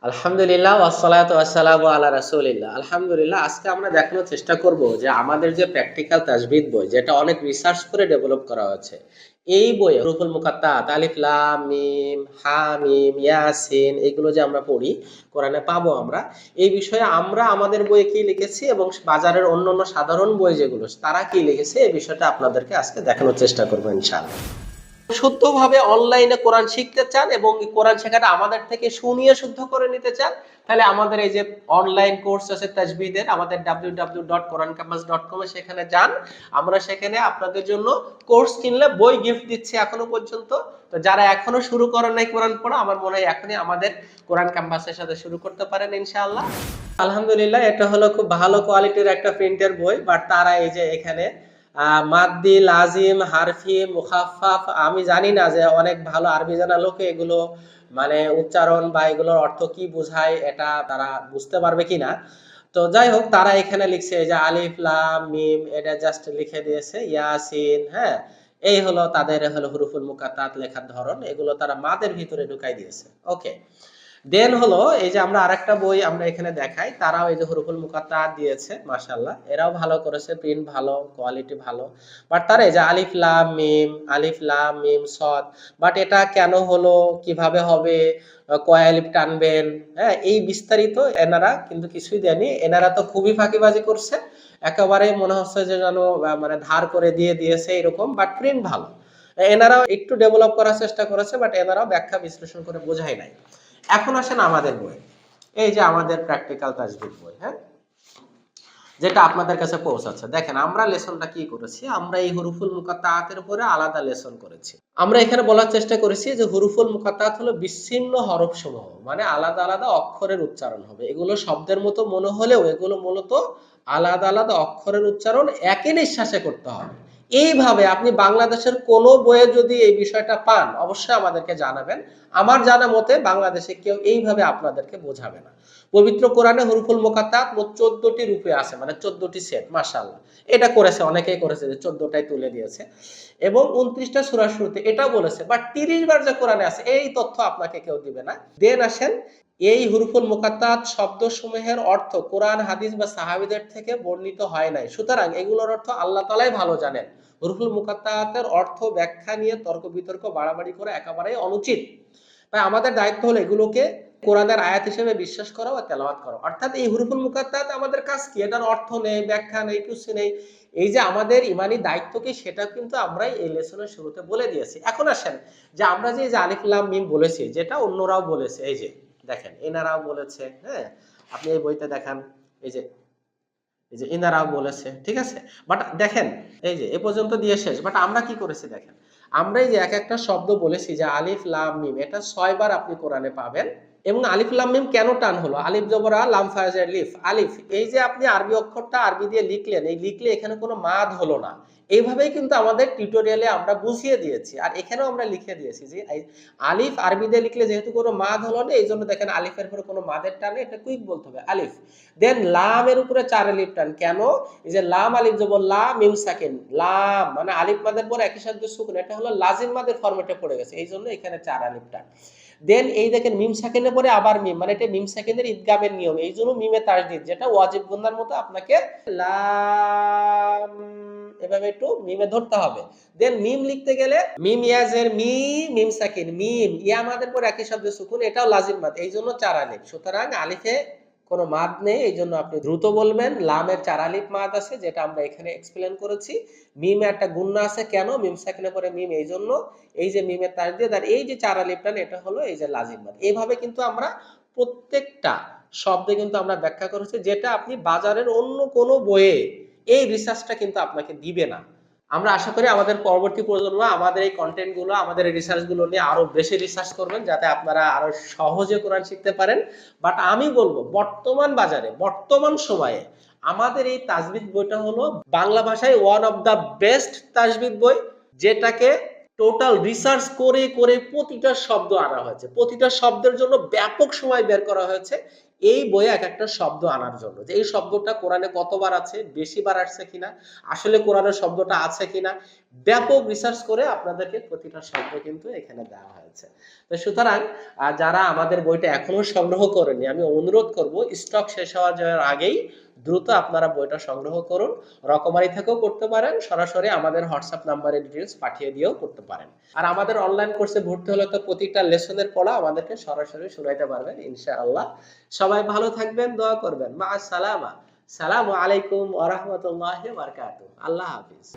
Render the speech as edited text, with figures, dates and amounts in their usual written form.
আলহামদুলিল্লাহ ওয়াসসালাতু ওয়াসসালামু আলা রাসূলিল্লাহ। আলহামদুলিল্লাহ, আজকে আমরা দেখানোর চেষ্টা করব যে আমাদের যে প্র্যাকটিক্যাল তাজবিদ বই, যেটা অনেক রিসার্চ করে ডেভেলপ করা হয়েছে। এই বইয়ে হুরুফুল মুকাত্তাত আলিফ, লাম, মিম, হা, মিম, ইয়াসিন এগুলো যে আমরা পড়ি, কোরআনে পাবো আমরা। এই বিষয়ে আমরা আমাদের বইয়ে কি লিখেছি এবং বাজারের অন্যান্য সাধারণ বই যেগুলো তারা কি লিখেছে এই বিষয়টা আপনাদেরকে আজকে দেখানোর চেষ্টা করব ইনশাআল্লাহ। শুদ্ধভাবে অনলাইনে কোরআন শিখতে চান এবং এই কোরআন শেখাটা আমাদের থেকে শুনিয়ে শুদ্ধ করে নিতে চান, তাহলে আমাদের এই যে অনলাইন কোর্স আছে তাজবিদের, আমাদের www.qurancampus.com এ সেখানে যান। আমরা সেখানে আপনাদের জন্য কোর্স কিনলে বই গিফট দিচ্ছি এখনো পর্যন্ত। তো যারা এখনো শুরু করেন নাই কোরআন পড়া, আমার মনে হয় এখনই আমাদের কোরআন ক্যাম্পাসের সাথে শুরু করতে পারেন ইনশাআল্লাহ। আলহামদুলিল্লাহ, এটা হলো খুব ভালো কোয়ালিটির একটা প্রিন্টের বই, বাট তারা এই যে এখানে মাদ্দি, লাজিম, হারফি, মুখাফফাফ, আমি জানি না যে অনেক ভালো আরবি জানা লোকে এগুলো মানে উচ্চারণ বা এগুলোর অর্থ কি বোঝায় এটা তারা বুঝতে পারবে কিনা। তো যাই হোক, তারা এখানে লিখছে এই যে আলিফ, লাম, মিম, এটা জাস্ট লিখে দিয়েছে, ইয়াসিন। হ্যাঁ, এই হলো তাদের হলো হুরুফুল মুকাত্তাত লেখার ধরন, এগুলো তারা মাদের ভিতরে ঢুকাই দিয়েছে। ওকে, দেন হলো এই যে আমরা আরেকটা বই আমরা এখানে দেখাই, তারাও এই যে হুরুফুল মুকাত্তাত দিয়েছে, মাশাআল্লাহ, এরাও ভালো করেছে, প্রিন্ট ভালো, কোয়ালিটি ভালো। বাট তারা এই যে আলিফ লাম মিম, আলিফ লাম মিম সদ, বাট এটা কেন হলো, কিভাবে হবে, কয় আলিফ টানবেন, হ্যাঁ, এই বিস্তারিত এনারা কিন্তু কিছুই দেয়নি। এনারা তো খুবই ফাঁকিবাজি করছে, একেবারে মনে হচ্ছে যে যেন মানে ধার করে দিয়ে দিয়েছে এরকম, বাট প্রিন্ট ভালো। এনারাও একটু ডেভেলপ করার চেষ্টা করেছে, বাট এনারাও ব্যাখ্যা বিশ্লেষণ করে বোঝাই নাই। এখন আসেন আমাদের বই, এই যে আমাদের প্র্যাকটিক্যাল তাজবিদ বই, হ্যাঁ, যেটা আপনাদের কাছে পৌঁছাচ্ছে। দেখেন আমরা লেসনটা কি করেছি, আমরা এই হুরুফুল মুকাত্তাতের উপরে আলাদা লেসন করেছি। আমরা এখানে বলার চেষ্টা করেছি যে হুরুফুল মুকাত্তাত হলো বিচ্ছিন্ন হরফ সমূহ, মানে আলাদা আলাদা অক্ষরের উচ্চারণ হবে। এগুলো শব্দের মতো মনে হলেও এগুলো মূলত আলাদা আলাদা অক্ষরের উচ্চারণ একই নিঃশ্বাসে করতে হবে। এইভাবে আপনি বাংলাদেশের কোনো বইয়ে যদি এই বিষয়টা পান, অবশ্যই আমাদেরকে জানাবেন। আমার জানা মতে বাংলাদেশে কেউ এইভাবে আপনাদেরকে বোঝাবে না। পবিত্র কোরআনে হুরুফুল মুকাত্তাত মোট 14টি রূপে আছে, মানে 14টি সেট। মাশাআল্লাহ, এটা করেছে, অনেকেই করেছে যে 14টাই তুলে দিয়েছে। এবং 29টা সূরার শুরুতে এটাও বলেছে, বাট 30 বার যে কোরআনে আছে এই তথ্য আপনাকে কেউ দিবে না। দেন আসেন, এই হুরুফুল মুকাত্তাত শব্দসমূহের অর্থ কোরআন, হাদিস বা সাহাবীদের থেকে বর্ণিত হয় নাই, সুতরাং এগুলোর অর্থ আল্লাহ তাআলাই ভালো জানেন। হুরুফুল মুকাত্তাতের অর্থ ব্যাখ্যা নিয়ে তর্ক বিতর্ক বাড়াবাড়ি করা একেবারেই অনুচিত। তাই আমাদের দায়িত্ব হলো এগুলোকে কোরআনের আয়াত হিসেবে বিশ্বাস করা ও তেলাওয়াত করা। অর্থাৎ এই হুরুফুল মুকাত্তাত আমাদের কাজ কি, এটার অর্থ নেই, ব্যাখ্যা নেই, কিছু নেই। এই যে আমাদের ইমানি দায়িত্ব কি, সেটা কিন্তু আমরা এই লেসনের শুরুতে বলে দিয়েছি। এখন আসেন যে আমরা যে আলিফ লাম মিম বলেছি, যেটা অন্যরাও বলেছে, এই যে দেখেন এনারাও বলেছে, হ্যাঁ, আপনি এই বইতে দেখান, এই যে ইনারাও বলেছে, ঠিক আছে। বাট দেখেন, এই যে এ পর্যন্ত দিয়ে শেষ, বাট আমরা কি করেছি দেখেন, আমরা এই যে এক একটা শব্দ বলেছি যে আলিফ লাম মিম, এটা 6 বার আপনি কোরআনে পাবেন। এবং আলিফ লাম মিম কেন টান হলো, আলিফ জবর আ, লাম ফাজের লিফ, আলিফ, এই যে আপনি আরবি অক্ষরটা আরবি দিয়ে লিখলেন, এই লিখলে এখানে কোনো মাদ হলো না। এইভাবেই কিন্তু আমাদের টিউটোরিয়ালে আমরা বুঝিয়ে দিয়েছি, আর এখানেও আমরা লিখে দিয়েছি যে আলিফ আরবি দিয়ে লিখলে যেহেতু কোনো মাদ হলো না, এই জন্য দেখেন আলিফের পরে কোনো মাদের টানে, এটা কুইক বলতে হবে আলিফ। দেন লামের উপরে 4 আলিফ টান, কেন, এই যে লাম আলিফ জবর লা মিম সাকিন, লাম মানে আলিফ মাদের পরে একই সাথে সুকুন, এটা হলো লাজিম মাদের ফরম্যাটে পড়ে গেছে, এই জন্য এখানে 4 আলিফ টান। দেন এই দেখেন মিম সাকিনের পরে আবার মিম, মানে এটা মিম সাকিনের ইদগামের নিয়ম, এই জন্য মিমে তাসদীদ, যেটা ওয়াজিব গুন্নার মতো আপনাকে লাম এভাবে একটু মিমে ধরতে হবে। দেন মিম লিখতে গেলে মিম ইয়াজের মি, মিম সাকিন মিম, ইয়া মাদের পরে একই শব্দে সুকুন, এটাও লাজিম মাদ, এই জন্য 4 আলিফ। সুতরাং আলিফে কোনো মাদ নেই, এই জন্য আপনি দ্রুত বলবেন। লামের 4 আলিফ মাদ আছে, যেটা আমরা এখানে এক্সপ্লেন করেছি। মিমে একটা গুন্না আছে, কেন, মিম সাকিনের পরে মিম, এই জন্য এই যে মিমের তাসদীদ, আর এই যে 4 আলিফ টান, এটা হলো এই যে লাজিম মাদ। এইভাবে কিন্তু আমরা প্রত্যেকটা শব্দে কিন্তু আমরা ব্যাখ্যা করেছি, যেটা আপনি বাজারের অন্য কোনো বইয়ে এই রিসার্চটা কিন্তু আপনাকে দিবে না। আমরা আশা করি আমাদের পরবর্তী প্রজন্ম আমাদের এই কন্টেন্ট গুলো, আমাদের এই রিসার্চ গুলো নিয়ে আরো বেশি রিসার্চ করবেন, যাতে আপনারা আরো সহজে কোরআন শিখতে পারেন। বাট আমি বলবো বর্তমান বাজারে, বর্তমান সময়ে আমাদের এই তাজবিদ বইটা হলো বাংলা ভাষায় ওয়ান অফ দা বেস্ট তাজবিদ বই, যেটাকে টোটাল রিসার্চ করে করে প্রতিটা শব্দ আনা হয়েছে, প্রতিটা শব্দের জন্য ব্যাপক সময় বের করা হয়েছে। এই বইয়ে এক একটা শব্দ আনার জন্য, যে এই শব্দটা কোরআনে কতবার আছে, বেশি বার আসছে কিনা, আসলে কোরআনের শব্দটা আছে কিনা, ব্যাপক রিসার্চ করে আপনাদেরকে প্রতিটা শব্দ কিন্তু এখানে দেওয়া হয়েছে। তো সুতরাং যারা আমাদের বইটা এখনো সংগ্রহ করেনি, আমি অনুরোধ করব স্টক শেষ হওয়ার আগেই দ্রুত আপনারা বইটা সংগ্রহ করুন। রকমারি থেকেও করতে পারেন, সরাসরি আমাদের হোয়াটসঅ্যাপ নাম্বারে ডিটেইলস পাঠিয়ে দিয়েও করতে পারেন। আর আমাদের অনলাইন কোর্সে ভর্তি হলে তো প্রতিটা লেসনের পড়া আমাদেরকে সরাসরি শুনাইতে পারবেন ইনশাআল্লাহ। সবাই ভালো থাকবেন, দোয়া করবেন। মা আসসালামা। সালামু আলাইকুম ওয়া রাহমাতুল্লাহি ওয়া বারাকাতুহু। আল্লাহ হাফেজ।